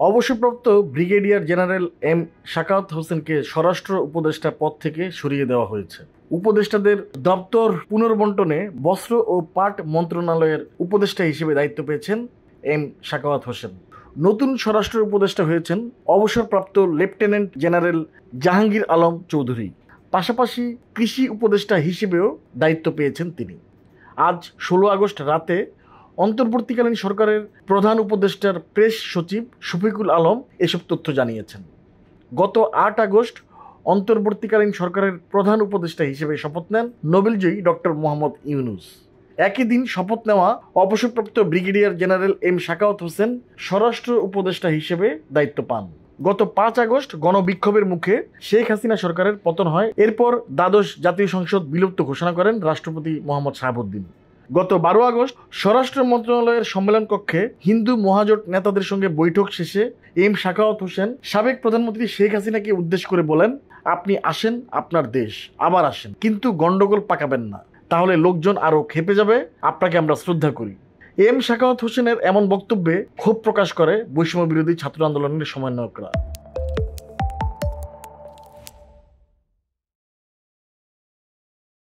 অবসরপ্রাপ্ত brigadier general M Sakhawat হোসেনকে স্বরাষ্ট্র উপদেষ্টা পদ থেকে সরিয়ে দেওয়া হয়েছে। উপদেষ্টাদের দপ্তর পুনর্বণ্টনে বস্ত্র ও পাট মন্ত্রণালয়ের উপদেষ্টা হিসেবে দায়িত্ব পেয়েছেন এম সাখাওয়াত হোসেন। নতুন স্বরাষ্ট্র উপদেষ্টা হয়েছেন অবসরপ্রাপ্ত লেফটেন্যান্ট জেনারেল জাহাঙ্গীর আলম চৌধুরী। পাশাপাশি কৃষি উপদেষ্টা হিসেবেও দায়িত্ব পেয়েছেন তিনি। আজ 16 আগস্ট রাতে অন্তর্বর্তীকালীন সরকারের প্রধান উপদেষ্টার প্রেস সচিব শফিকুল আলম এসব তথ্য জানিয়েছেন। গত 8 আগস্ট অন্তর্বর্তীকালীন সরকারের প্রধান উপদেষ্টা হিসেবে শপথ নেন নোবেলজয়ী ডক্টর মোহাম্মদ ইউনূস। একই দিন শপথ নেওয়া অবসরপ্রাপ্ত brigadier general M Sakhawat Hossain স্বরাষ্ট্র উপদেষ্টা হিসেবে দায়িত্ব পান। গত 5 আগস্ট গণবিক্ষোভের মুখে শেখ হাসিনা সরকারের পতন হয়। এরপর দ্বাদশ জাতীয় সংসদ বিলুপ্ত ঘোষণা করেন রাষ্ট্রপতি মোহাম্মদ শাহাবুদ্দিন। গত 12 আগস্ট স্বরাষ্ট্র মন্ত্রণালয়ের সম্মেলন কক্ষে হিন্দু মহাজোট নেতাদের সঙ্গে বৈঠক শেষে এম সাখাওয়াত হোসেন সাবেক প্রধানমন্ত্রী শেখ হাসিনাকে উদ্দেশ্য করে বলেন, আপনি আসেন আপনার দেশ, আবার আসেন, কিন্তু গন্ডগোল পাকাবেন না, তাহলে লোকজন আরও খেপে যাবে, আপনাকে আমরা শ্রদ্ধা করি। এম সাখাওয়াত হোসেনের এমন বক্তব্যে ক্ষোভ প্রকাশ করে বৈষম্য বিরোধী ছাত্র আন্দোলনের সমন্বয়করা।